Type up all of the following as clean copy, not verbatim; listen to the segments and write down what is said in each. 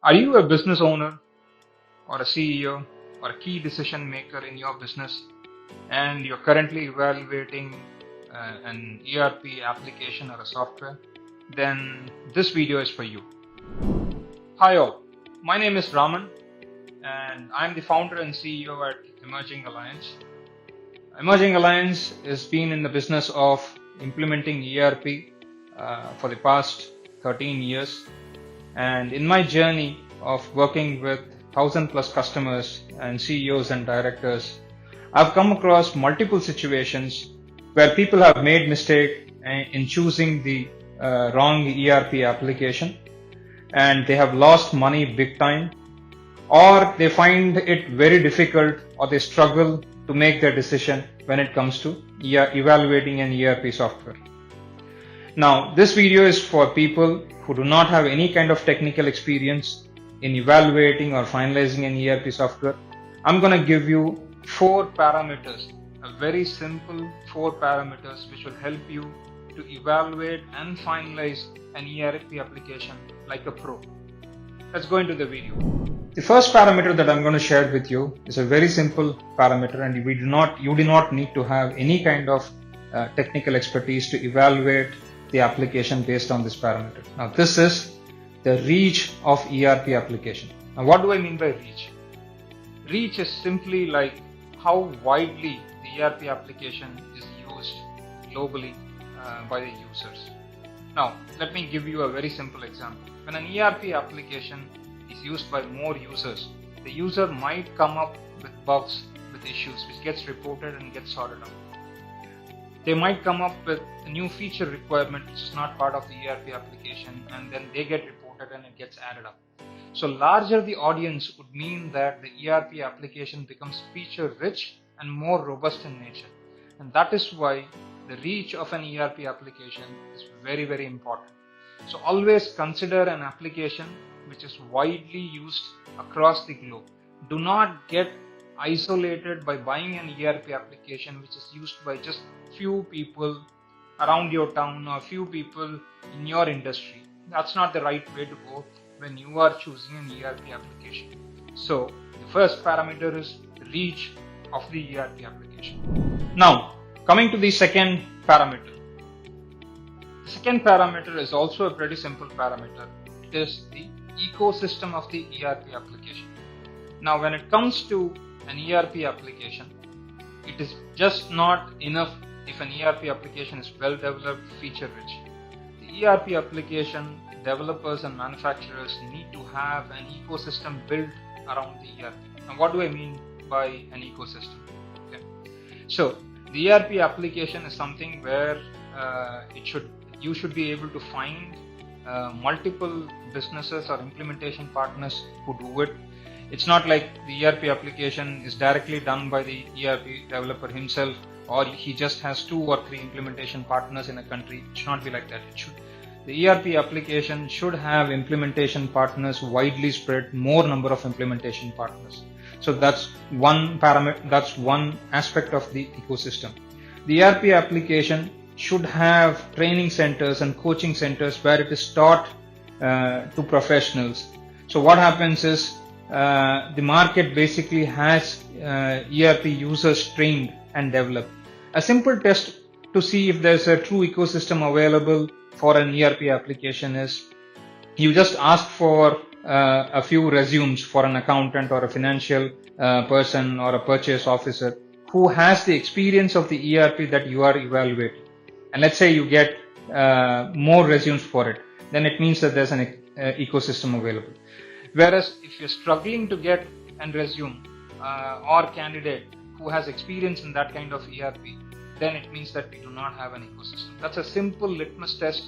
Are you a business owner or a CEO or a key decision maker in your business and you're currently evaluating an ERP application or a software? Then this video is for you. Hi all, my name is Raman and I'm the founder and CEO at Emerging Alliance. Emerging Alliance has been in the business of implementing ERP for the past 13 years. And in my journey of working with 1,000 plus customers and CEOs and directors, I've come across multiple situations where people have made mistake in choosing the wrong ERP application, and they have lost money big time, or they find it very difficult, or they struggle to make their decision when it comes to evaluating an ERP software. Now, this video is for people who do not have any kind of technical experience in evaluating or finalizing an ERP software. I'm going to give you 4 parameters, a very simple 4 parameters which will help you to evaluate and finalize an ERP application like a pro. Let's go into the video. The first parameter that I'm going to share with you is a very simple parameter, and you do not need to have any kind of technical expertise to evaluate the application based on this parameter. Now, this is the reach of ERP application. Now, what do I mean by reach? Reach is simply like how widely the ERP application is used globally by the users. Now, let me give you a very simple example. When an ERP application is used by more users, the user might come up with bugs, with issues which gets reported and gets sorted out. They might come up with a new feature requirement which is not part of the ERP application, and then they get reported and it gets added up. So larger the audience would mean that the ERP application becomes feature rich and more robust in nature. And that is why the reach of an ERP application is very, very important. So always consider an application which is widely used across the globe. Do not get isolated by buying an ERP application which is used by just few people around your town or few people in your industry. That's not the right way to go when you are choosing an ERP application. So the first parameter is reach of the ERP application. Now, coming to the second parameter. The second parameter is also a pretty simple parameter. It is the ecosystem of the ERP application. Now, when it comes to an ERP application, it is just not enough if an ERP application is well developed, feature rich. The ERP application developers and manufacturers need to have an ecosystem built around the ERP. Now, what do I mean by an ecosystem? Okay. So the ERP application is something where you should be able to find multiple businesses or implementation partners who do it. It's not like the ERP application is directly done by the ERP developer himself, or he just has 2 or 3 implementation partners in a country. It should not be like that. The ERP application should have implementation partners widely spread, more number of implementation partners. So that's one parameter, that's one aspect of the ecosystem. The ERP application should have training centers and coaching centers where it is taught to professionals. So what happens is the market basically has ERP users trained and developed. A simple test to see if there's a true ecosystem available for an ERP application is you just ask for a few resumes for an accountant or a financial person or a purchase officer who has the experience of the ERP that you are evaluating. And let's say you get more resumes for it, then it means that there's an ecosystem available. Whereas if you're struggling to get a resume or candidate who has experience in that kind of ERP, then it means that we do not have an ecosystem. That's a simple litmus test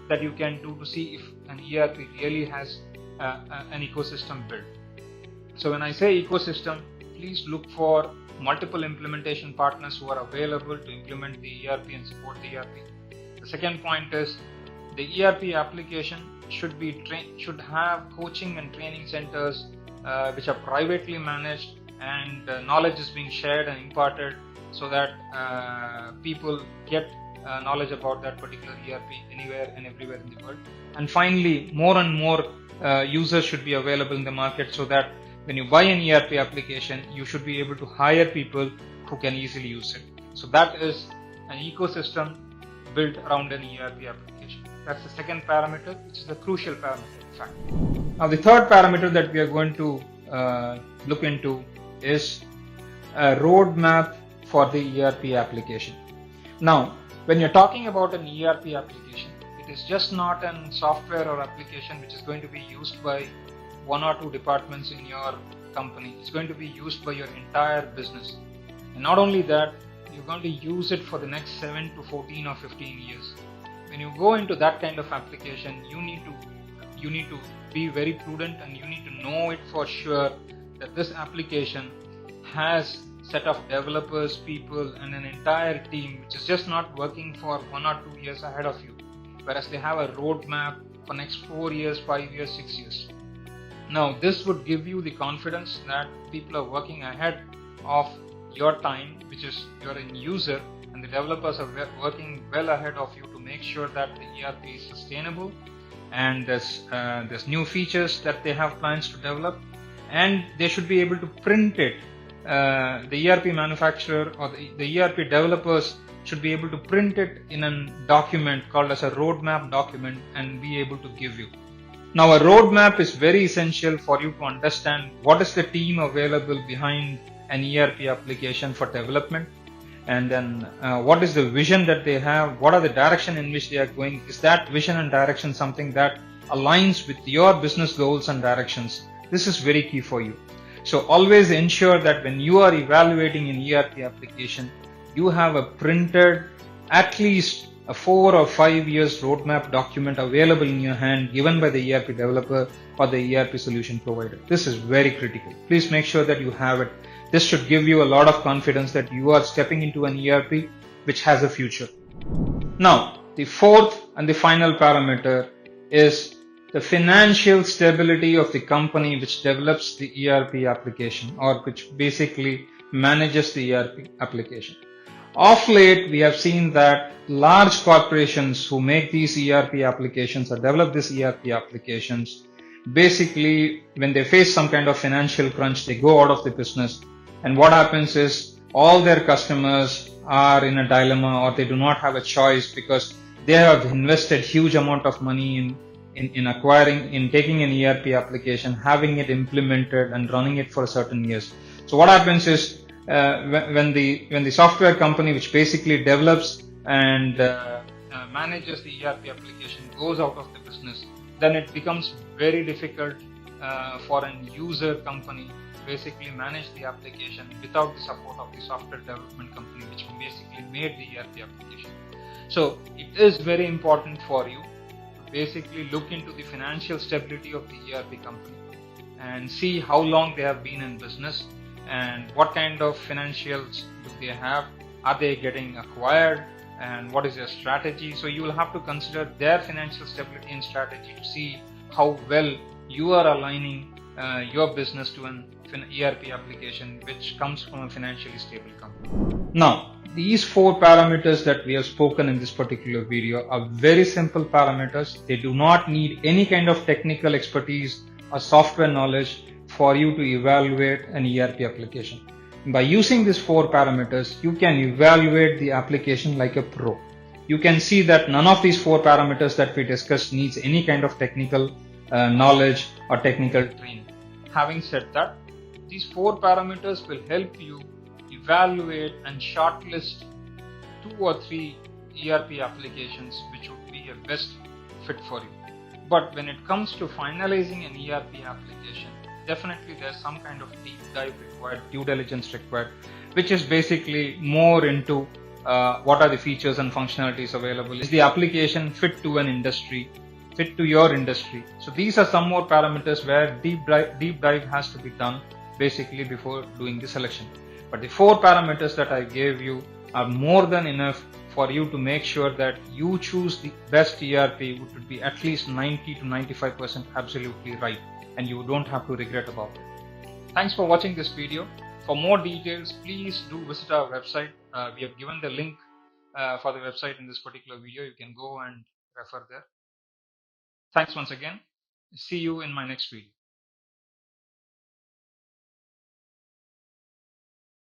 that you can do to see if an ERP really has an ecosystem built. So when I say ecosystem, please look for multiple implementation partners who are available to implement the ERP and support the ERP. The second point is the ERP application should have coaching and training centers which are privately managed, and knowledge is being shared and imparted so that people get knowledge about that particular ERP anywhere and everywhere in the world. And finally, more and more users should be available in the market, so that when you buy an ERP application, you should be able to hire people who can easily use it. So that is an ecosystem built around an ERP application. That's the second parameter, which is the crucial parameter in fact. Now the third parameter that we are going to look into is a roadmap for the ERP application. Now, when you're talking about an ERP application, it is just not an software or application which is going to be used by one or two departments in your company. It's going to be used by your entire business. And not only that, you're going to use it for the next 7 to 14 or 15 years. When you go into that kind of application, you need to be very prudent, and you need to know it for sure that this application has set of developers, people, and an entire team which is just not working for 1 or 2 years ahead of you, whereas they have a roadmap for next 4 years, 5 years, 6 years. Now this would give you the confidence that people are working ahead of your time, which is you're a user, and the developers are working well ahead of you to make sure that the ERP is sustainable, and there's new features that they have plans to develop, and they should be able to print it. The ERP manufacturer or the ERP developers should be able to print it in a document called as a roadmap document and be able to give you. Now a roadmap is very essential for you to understand what is the team available behind an ERP application for development, and then what is the vision that they have, what are the direction in which they are going. Is that vision and direction something that aligns with your business goals and directions? This is very key for you. So always ensure that when you are evaluating an ERP application, you have a printed, at least a 4 or 5 years roadmap document available in your hand, given by the ERP developer or the ERP solution provider. This is very critical. Please make sure that you have it. This should give you a lot of confidence that you are stepping into an ERP which has a future. Now, the fourth and the final parameter is the financial stability of the company which develops the ERP application, or which basically manages the ERP application. Of late, we have seen that large corporations who make these ERP applications or develop these ERP applications, basically when they face some kind of financial crunch, they go out of the business. And what happens is all their customers are in a dilemma, or they do not have a choice because they have invested huge amount of money in taking an ERP application, having it implemented and running it for certain years. So what happens is when the software company which basically develops and manages the ERP application goes out of the business, then it becomes very difficult for an user company basically manage the application without the support of the software development company which basically made the ERP application. So it is very important for you to basically look into the financial stability of the ERP company and see how long they have been in business and what kind of financials do they have. Are they getting acquired, and what is their strategy? So you will have to consider their financial stability and strategy to see how well you are aligning your business to an ERP application which comes from a financially stable company. Now, these 4 parameters that we have spoken in this particular video are very simple parameters. They do not need any kind of technical expertise or software knowledge for you to evaluate an ERP application. By using these 4 parameters, you can evaluate the application like a pro. You can see that none of these 4 parameters that we discussed needs any kind of technical knowledge or technical training. Having said that, these 4 parameters will help you evaluate and shortlist 2 or 3 ERP applications which would be a best fit for you. But when it comes to finalizing an ERP application, definitely there's some kind of deep dive required, due diligence required, which is basically more into what are the features and functionalities available. Is the application fit to an industry, fit to your industry? So these are some more parameters where deep dive has to be done basically before doing the selection. But the 4 parameters that I gave you are more than enough for you to make sure that you choose the best ERP, which would be at least 90 to 95% absolutely right, and you don't have to regret about it. Thanks for watching this video. For more details, please do visit our website. We have given the link for the website in this particular video. You can go and refer there. Thanks once again. See you in my next video.